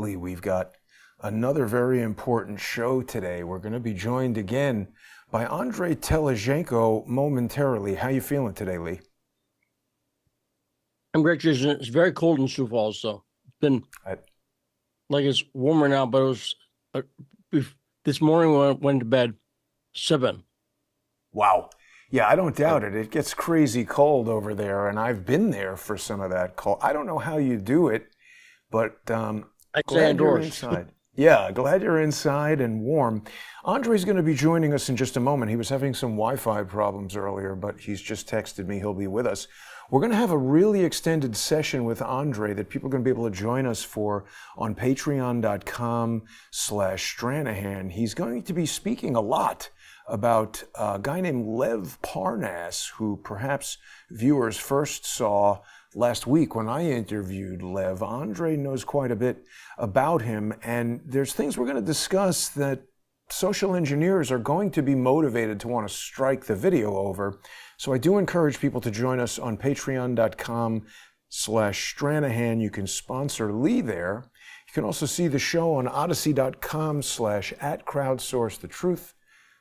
Lee, we've got another very important show today. We're going to be joined again by Andrii Telizhenko momentarily. How you feeling today, Lee? I'm great, Jason. It's very cold in Sioux Falls, so it's been like it's warmer now, but it was this morning when I went to bed, 7. Wow. Yeah, I don't doubt it. It gets crazy cold over there, and I've been there for some of that cold. I don't know how you do it, but I stay glad you're indoors. inside. Yeah, glad you're inside and warm. Andrei's going to be joining us in just a moment. He was having some Wi-Fi problems earlier, but he's just texted me he'll be with us. We're going to have a really extended session with Andrii that people are going to be able to join us for on patreon.com/Stranahan. He's going to be speaking a lot about a guy named Lev Parnas, who perhaps viewers first saw last week when I interviewed Lev. Andrii knows quite a bit about him, and there's things we're going to discuss that social engineers are going to be motivated to want to strike the video over. So I do encourage people to join us on patreon.com/Stranahan. You can sponsor Lee there. You can also see the show on odyssey.com/@crowdsourcethetruth,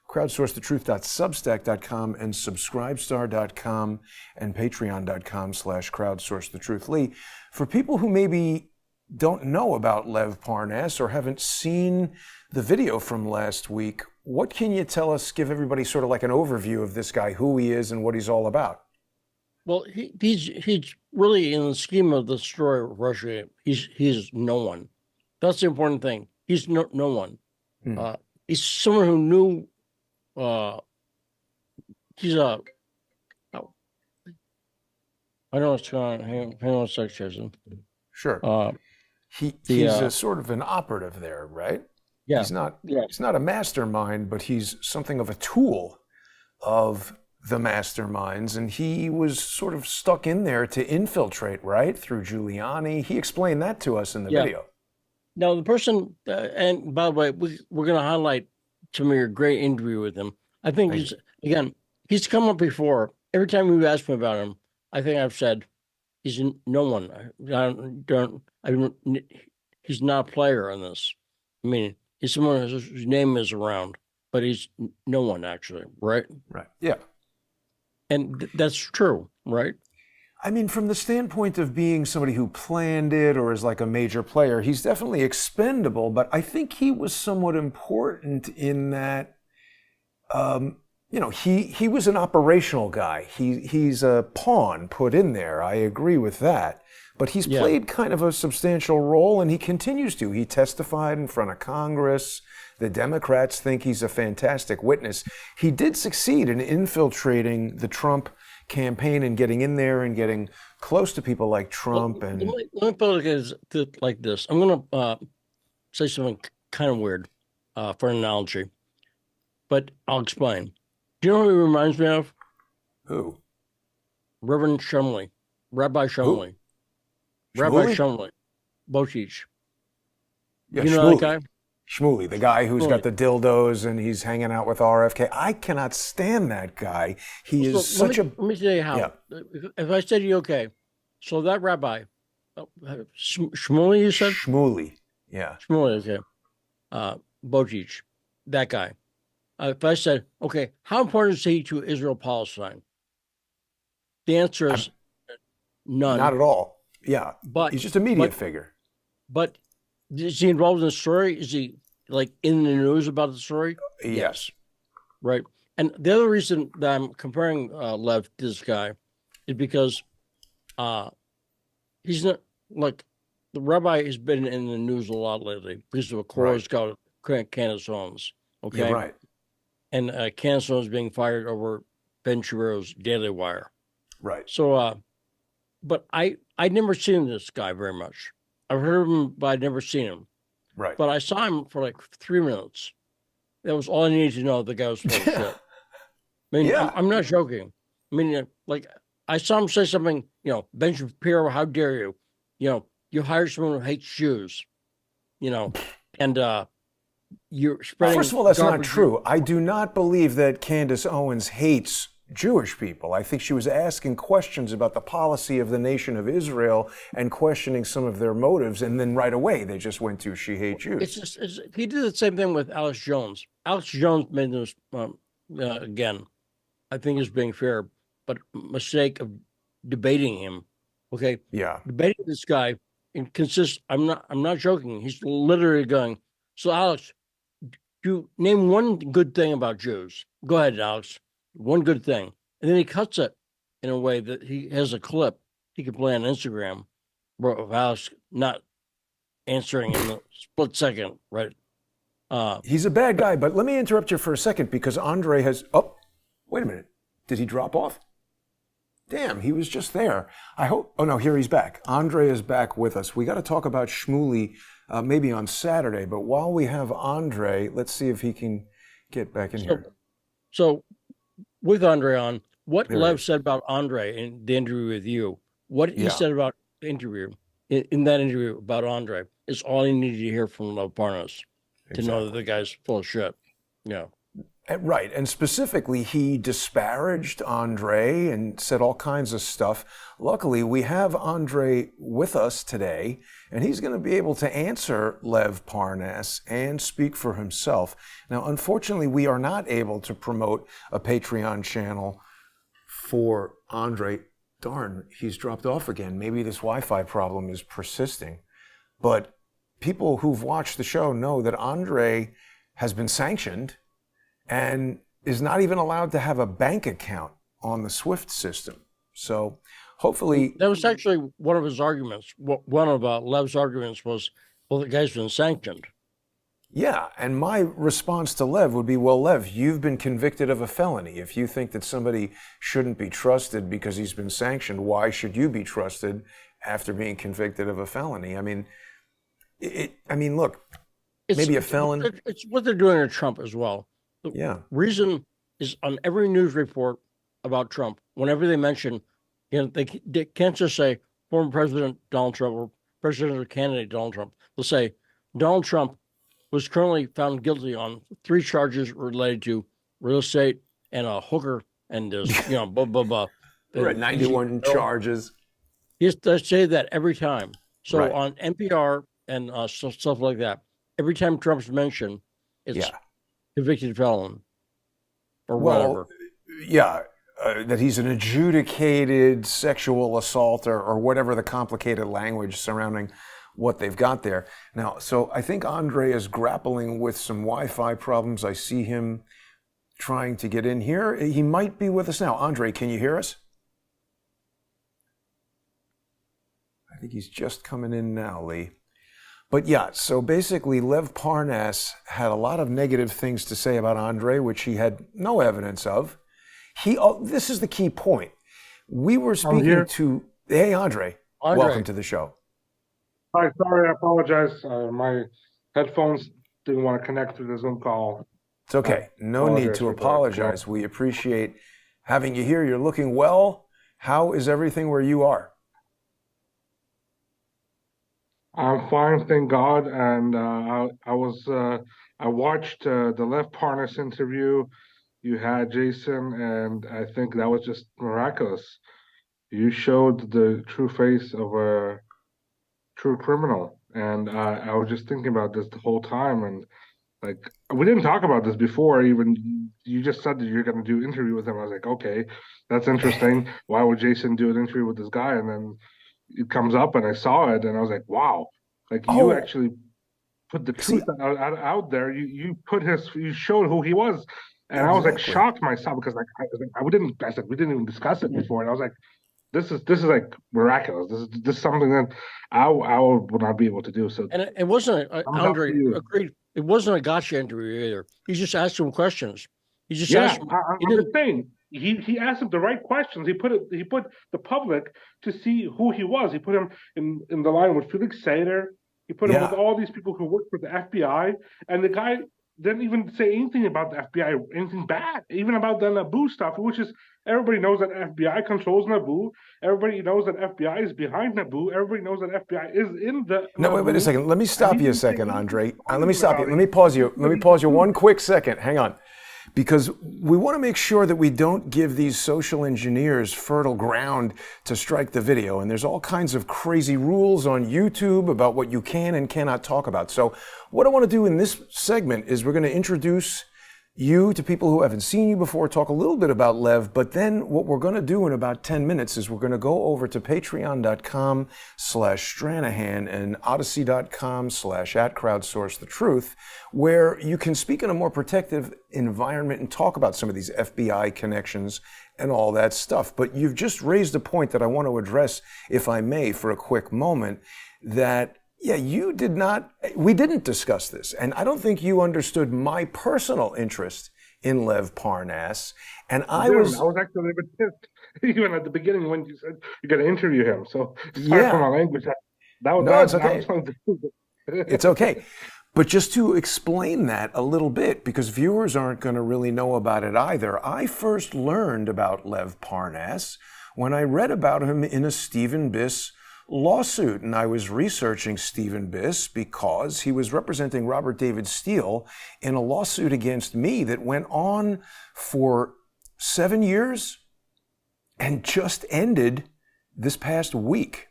crowdsourcethetruth.substack.com, and subscribestar.com and patreon.com/crowdsourcethetruth. Lee, for people who maybe don't know about Lev Parnas or haven't seen the video from last week, what can you tell us, give everybody sort of like an overview of this guy, who he is and what he's all about? Well, he's really, in the scheme of the story of Russia, he's no one. That's the important thing. He's no one. He's someone who knew. He's a. Oh, I know what's going on. Hang on a sec, Jason. Sure. He's a sort of an operative there, right? Yeah. He's not a mastermind, but he's something of a tool of the masterminds, and he was sort of stuck in there to infiltrate, right, through Giuliani. He explained that to us in the video. Now, the person, and by the way, we're going to highlight some of your great interview with him. I think he's come up before. Every time you've asked me about him, I think I've said he's no one. He's not a player on this. I mean, he's someone whose name is around, but he's no one actually, right? Right. Yeah. And that's true, right? I mean, from the standpoint of being somebody who planned it or is like a major player, he's definitely expendable, but I think he was somewhat important in that, he was an operational guy. He's a pawn put in there. I agree with that. But he's played kind of a substantial role, and he continues to. He testified in front of Congress. The Democrats think he's a fantastic witness. He did succeed in infiltrating the Trump campaign and getting in there and getting close to people like Trump. Let me put it like this. I'm going to say something kind of weird for an analogy, but I'll explain. Do you know who he reminds me of? Who? Reverend Shumley, Rabbi Shumley. Who? Rabbi Shumley, Bochich. Yeah, you know that guy? Shmuley, the guy who's got the dildos and he's hanging out with RFK. I cannot stand that guy. He is such a... Let me tell you how. Yeah. If I said to you, okay, so that rabbi, Shmuley, you said? Shmuley, yeah. Shmuley, okay. Bochich, that guy. If I said, okay, how important is he to Israel-Palestine? The answer is none. Not at all. Yeah, but he's just a media figure. But is he involved in the story? Is he like in the news about the story? Yes. Right. And the other reason that I'm comparing Lev to this guy is because he's not like the rabbi has been in the news a lot lately because of a Cora's got Candace Owens. Okay. Yeah, right. And Candace Owens being fired over Ben Shapiro's Daily Wire. Right. So, but I'd never seen this guy very much. I've heard of him, but I'd never seen him. Right. But I saw him for like 3 minutes. That was all I needed to know. The guy was full of shit. I mean, I'm not joking. I mean, like, I saw him say something, Ben Shapiro, how dare you? You hire someone who hates Jews, and you're spreading. First of all, that's not true. I do not believe that Candace Owens hates Jewish people. I think she was asking questions about the policy of the nation of Israel and questioning some of their motives, and then right away they just went to "she hates Jews." He did the same thing with Alex Jones. Alex Jones made this again. I think is being fair, but mistake of debating him. Okay, Yeah, debating this guy consists. I'm not joking. He's literally going. So Alex, you name one good thing about Jews. Go ahead, Alex. One good thing, and then he cuts it in a way that he has a clip he can play on Instagram of Alex not answering in the split second, right? he's a bad guy. But let me interrupt you for a second because Andrei has. Oh, wait a minute. Did he drop off? Damn, he was just there. I hope. Oh no, here he's back. Andrei is back with us. We got to talk about Shmuley maybe on Saturday. But while we have Andrei, let's see if he can get back in here. So, with Andrei on, what Lev said about Andrei in the interview with you, what he said about the interview in that interview about Andrei is all you need to hear from Lev Parnas to know that the guy's full of shit. Yeah. Right, and specifically, he disparaged Andrei and said all kinds of stuff. Luckily, we have Andrei with us today, and he's going to be able to answer Lev Parnas and speak for himself. Now, unfortunately, we are not able to promote a Patreon channel for Andrei. Darn, he's dropped off again. Maybe this Wi-Fi problem is persisting. But people who've watched the show know that Andrei has been sanctioned and is not even allowed to have a bank account on the SWIFT system. So hopefully... That was actually one of his arguments. One of Lev's arguments was, well, the guy's been sanctioned. Yeah, and my response to Lev would be, well, Lev, you've been convicted of a felony. If you think that somebody shouldn't be trusted because he's been sanctioned, why should you be trusted after being convicted of a felony? I mean, look, maybe a felon... It's what they're doing to Trump as well. The reason is on every news report about Trump, whenever they mention, they can't just say former President Donald Trump or presidential candidate Donald Trump. They'll say Donald Trump was currently found guilty on 3 charges related to real estate and a hooker and this, blah, blah, blah. Right, 91 charges. He has to say that every time. So on NPR and stuff like that, every time Trump's mentioned, it's convicted felon or whatever. Yeah, that he's an adjudicated sexual assaulter or whatever the complicated language surrounding what they've got there. Now, so I think Andrei is grappling with some Wi-Fi problems. I see him trying to get in here. He might be with us now. Andrei, can you hear us? I think he's just coming in now, Lee. But yeah, so basically Lev Parnas had a lot of negative things to say about Andrei, which he had no evidence of. This is the key point. We were speaking to... Hey, Andrei. Welcome to the show. Hi, sorry, I apologize. My headphones didn't want to connect to the Zoom call. It's okay. No need to apologize. We appreciate having you here. You're looking well. How is everything where you are? I'm fine, thank God. And I watched the Lev Parnas interview. You had Jason, and I think that was just miraculous. You showed the true face of a true criminal. And I was just thinking about this the whole time. And like, we didn't talk about this before. Even you just said that you're going to do an interview with him. I was like, okay, that's interesting. Why would Jason do an interview with this guy? And then it comes up and I saw it and I was like, wow, like you actually put the truth out there. You showed who he was. And I was like shocked myself because I said, we didn't even discuss it before. And I was like, this is like miraculous. This is something that I would not be able to do. So, and it wasn't, Andrei agreed. It wasn't a gotcha interview either. He just asked him questions. He just asked him. I'm just saying. He asked him the right questions. He put the public to see who he was. He put him in the line with Felix Sater. He put him with all these people who worked for the FBI, and the guy didn't even say anything about the FBI, anything bad, even about the Naboo stuff, which is everybody knows that FBI controls Naboo. Everybody knows that FBI is behind Naboo. Everybody knows that FBI is in the. No, wait a second. Let me stop you a second, Andrei. Let me stop you. Let me pause you. Let me pause you one quick second. Hang on. because we want to make sure that we don't give these social engineers fertile ground to strike the video. And there's all kinds of crazy rules on YouTube about what you can and cannot talk about. So what I want to do in this segment is we're going to introduce you to people who haven't seen you before, talk a little bit about Lev, but then what we're going to do in about 10 minutes is we're going to go over to patreon.com/Stranahan and odyssey.com/@crowdsourcethetruth, where you can speak in a more protective environment and talk about some of these FBI connections and all that stuff. But you've just raised a point that I want to address, if I may, for a quick moment, that yeah, we didn't discuss this. And I don't think you understood my personal interest in Lev Parnas. And I was actually a bit pissed, even at the beginning when you said you're going to interview him. So sorry for my language. It's okay. It's okay. But just to explain that a little bit, because viewers aren't going to really know about it either, I first learned about Lev Parnas when I read about him in a Stephen Biss lawsuit. And I was researching Stephen Biss because he was representing Robert David Steele in a lawsuit against me that went on for 7 years and just ended this past week.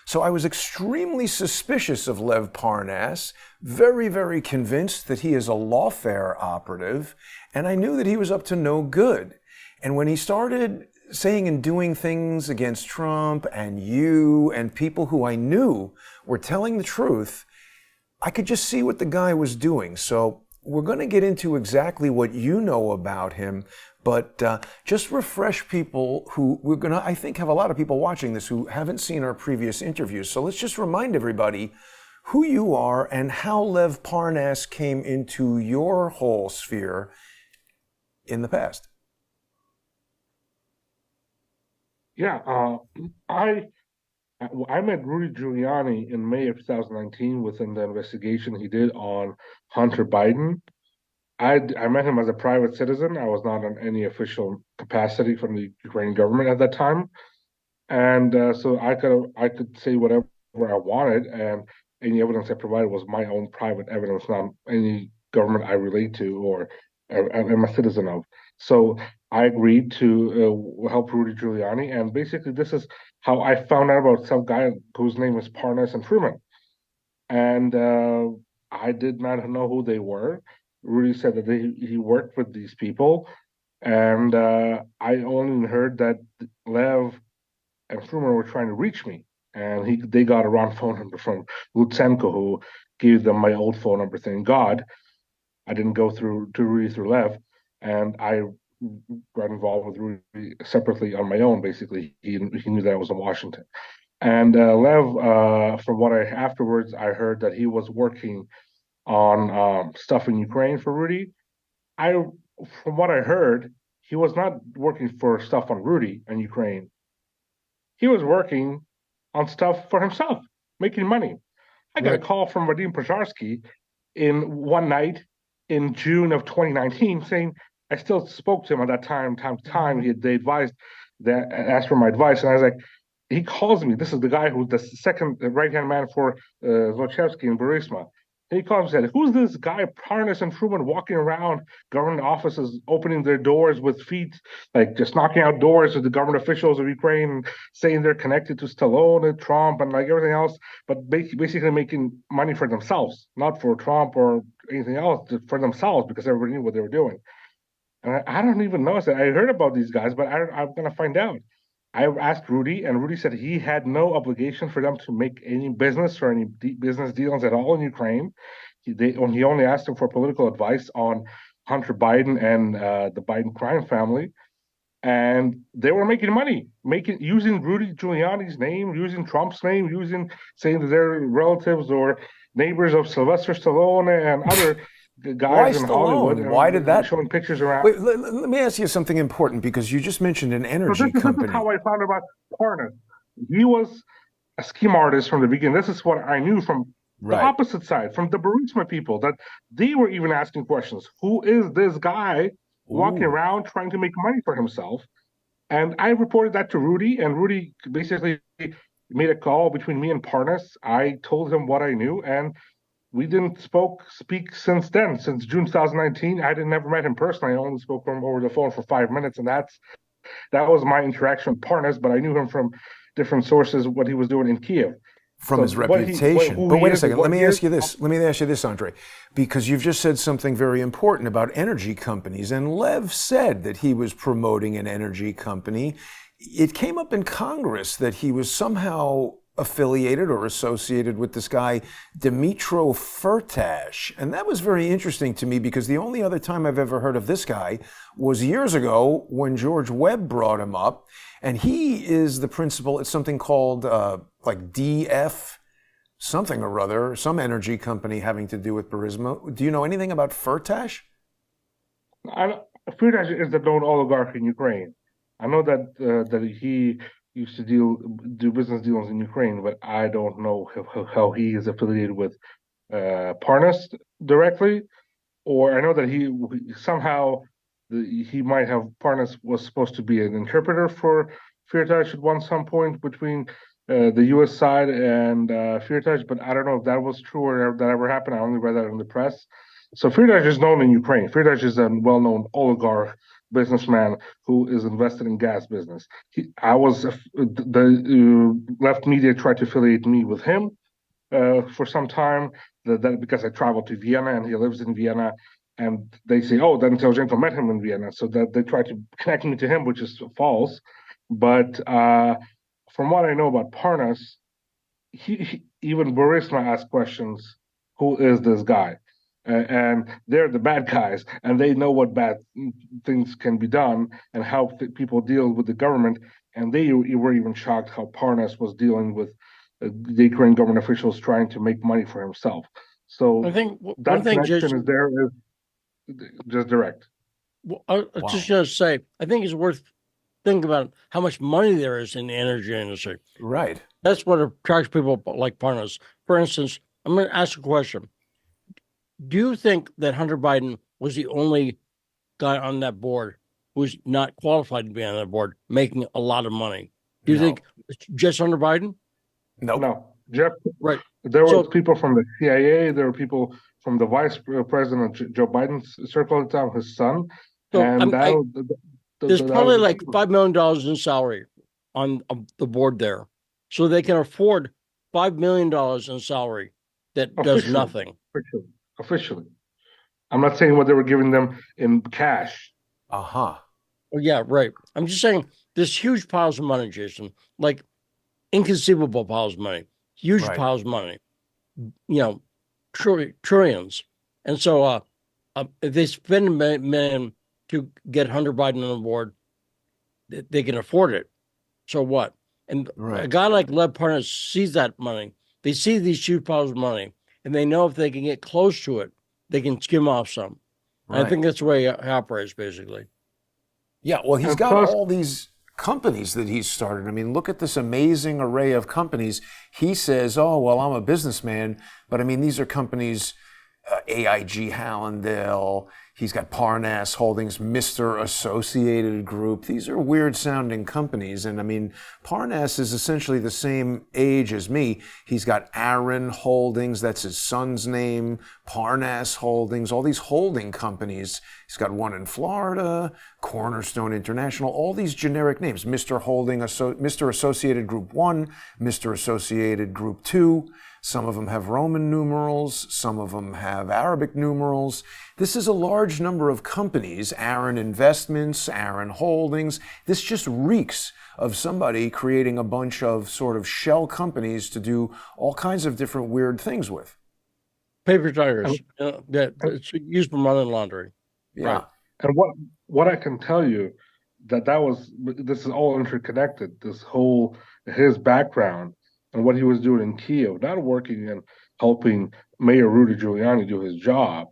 So I was extremely suspicious of Lev Parnas, very, very convinced that he is a lawfare operative, and I knew that he was up to no good. And when he started saying and doing things against Trump and you and people who I knew were telling the truth, I could just see what the guy was doing. So we're going to get into exactly what you know about him, but just refresh people who we're going to, I think, have a lot of people watching this who haven't seen our previous interviews. So let's just remind everybody who you are and how Lev Parnas came into your whole sphere in the past. Yeah, I met Rudy Giuliani in May of 2019 within the investigation he did on Hunter Biden. I met him as a private citizen. I was not in any official capacity from the Ukrainian government at that time, and so I could say whatever I wanted, and any evidence I provided was my own private evidence, not any government I relate to or am a citizen of. So I agreed to help Rudy Giuliani, and basically this is how I found out about some guy whose name is Parnas and Truman, and I did not know who they were. Rudy said that he worked with these people, and I only heard that Lev and Truman were trying to reach me, and they got a wrong phone number from Lutsenko, who gave them my old phone number. Thank God, I didn't go through to Rudy through Lev, and I got involved with Rudy separately on my own. Basically, he knew that I was in Washington, and Lev, from what afterwards I heard that he was working on stuff in Ukraine for Rudy. From what I heard, he was not working for stuff on Rudy and Ukraine. He was working on stuff for himself, making money. I got a call from Vadim Pozharsky in one night in June of 2019 saying, I still spoke to him at that time to time. They advised that, asked for my advice, and I was like, he calls me. This is the guy who's the second right-hand man for Zlochevsky in Burisma. And he calls me and said, who's this guy, Parnas and Truman, walking around government offices, opening their doors with feet, like just knocking out doors with the government officials of Ukraine, saying they're connected to Stallone and Trump and like everything else, but basically making money for themselves, not for Trump or anything else, just for themselves, because everybody knew what they were doing. And I don't even know. I heard about these guys, but I'm going to find out. I asked Rudy, and Rudy said he had no obligation for them to make any business or any business deals at all in Ukraine. He only asked them for political advice on Hunter Biden and the Biden crime family, and they were making money, using Rudy Giuliani's name, using Trump's name, saying that they're relatives or neighbors of Sylvester Stallone and other guys in Hollywood. Why did that? Showing pictures around. Wait, let me ask you something important, because you just mentioned an energy company. This is how I found about Parnas. He was a scheme artist from the beginning. This is what I knew from the opposite side, from the Burisma people, that they were even asking questions. Who is this guy walking around trying to make money for himself? And I reported that to Rudy, and Rudy basically made a call between me and Parnas. I told him what I knew, and we didn't speak since then, since June 2019. I didn't never met him personally. I only spoke to him over the phone for 5 minutes, and that was my interaction with Parnas. But I knew him from different sources, what he was doing in Kiev. From So his reputation. who But he wait a is and second, what let me he ask is. you this. Let me ask you this, Andrii, because you've just said something very important about energy companies. And Lev said that he was promoting an energy company. It came up in Congress that he was somehow affiliated or associated with this guy, Dmitro Firtash. And that was very interesting to me because the only other time I've ever heard of this guy was years ago when George Webb brought him up. And he is the principal at something called like DF, something or other, some energy company having to do with Burisma. Do you know anything about Firtash? Firtash is the known oligarch in Ukraine. I know that he used to do business deals in Ukraine, but I don't know how he is affiliated with Parnas directly. Or I know that he somehow he might have Parnas was supposed to be an interpreter for Firtash at some point between the U.S. side and Firtash, but I don't know if that was true or if that ever happened. I only read that in the press. So Firtash is known in Ukraine. Firtash is a well-known oligarch businessman who is invested in gas business. The left media tried to affiliate me with him for some time. That because I traveled to Vienna and he lives in Vienna, and they say, "Oh, then Telizhenko met him in Vienna," so that they try to connect me to him, which is false. But from what I know about Parnas, even Burisma asked questions: "Who is this guy?" And they're the bad guys, and they know what bad things can be done and how people deal with the government. And they were even shocked how Parnas was dealing with the Ukrainian government officials trying to make money for himself. So I think that one thing, connection Jason, is there, is just direct. well, I was just going to say, I think it's worth thinking about how much money there is in the energy industry. Right. That's what attracts people like Parnas. For instance, I'm going to ask a question. Do you think that Hunter Biden was the only guy on that board who's not qualified to be on that board making a lot of money? Do you think it's just Hunter Biden? Nope. No, Jeff. Right. There were people from the CIA. There were people from the Vice President Joe Biden's circle at the time, his son, So and there's probably like $5 million in salary on the board there, so they can afford $5 million in salary that does nothing. Officially, I'm not saying what they were giving them in cash. Uh-huh. Well, yeah, right. I'm just saying there's huge piles of money, Jason, like inconceivable piles of money, huge piles of money, trillions. And so if they spend $1 million to get Hunter Biden on board, they can afford it. So what? And a guy like Lev Parnas sees that money. They see these huge piles of money, and they know if they can get close to it, they can skim off some. I think that's the way he operates, basically. Yeah, well, he's got all these companies that he's started. I mean, look at this amazing array of companies. He says, oh, well, I'm a businessman, but I mean, these are companies, AIG Hallandale, he's got Parnas Holdings, Mr. Associated Group. These are weird sounding companies. And I mean, Parnas is essentially the same age as me. He's got Aaron Holdings, that's his son's name, Parnas Holdings, all these holding companies. He's got one in Florida, Cornerstone International, all these generic names. Mr. Associated Group 1, Mr. Associated Group 2. Some of them have Roman numerals, some of them have Arabic numerals. This is a large number of companies, Aaron Investments, Aaron Holdings. This just reeks of somebody creating a bunch of sort of shell companies to do all kinds of different weird things with. Paper tigers. It's used for money laundering. Yeah. Right. And what I can tell you, this is all interconnected, his background, and what he was doing in Kiev, not working and helping Mayor Rudy Giuliani do his job,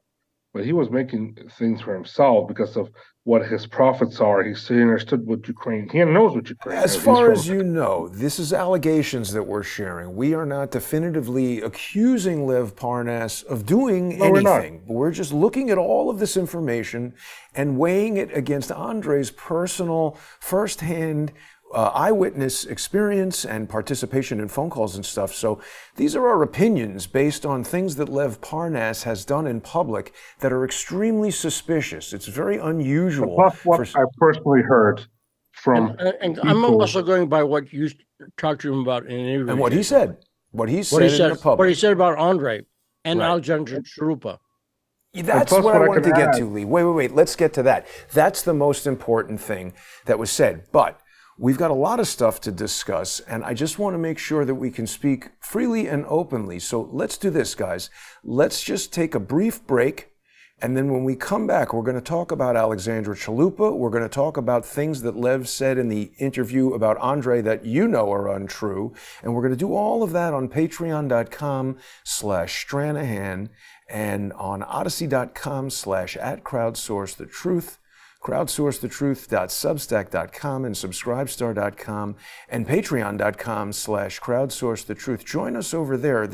but he was making things for himself because of what his profits are. He understood what Ukraine, he knows what Ukraine is. As far as you know, this is allegations that we're sharing. We are not definitively accusing Lev Parnas of doing anything. We're just looking at all of this information and weighing it against Andrei's personal, firsthand eyewitness experience and participation in phone calls and stuff. So these are our opinions based on things that Lev Parnas has done in public that are extremely suspicious. It's very unusual. Plus what I personally heard from and people. I'm also going by what you talked to him about in an interview. And what he said. What he said in the public. What he said about Andrei and Right. Alexander Chalupa. That's what I wanted to get to, Lee. Wait. Let's get to that. That's the most important thing that was said. But we've got a lot of stuff to discuss, and I just want to make sure that we can speak freely and openly. So let's do this, guys. Let's just take a brief break, and then when we come back, we're going to talk about Alexandra Chalupa. We're going to talk about things that Lev said in the interview about Andrei that you know are untrue, and we're going to do all of that on patreon.com/Stranahan and on odyssey.com/@crowdsourcethetruth. crowdsourcethetruth.substack.com and subscribestar.com and patreon.com/crowdsourcethetruth. Join us over there. There is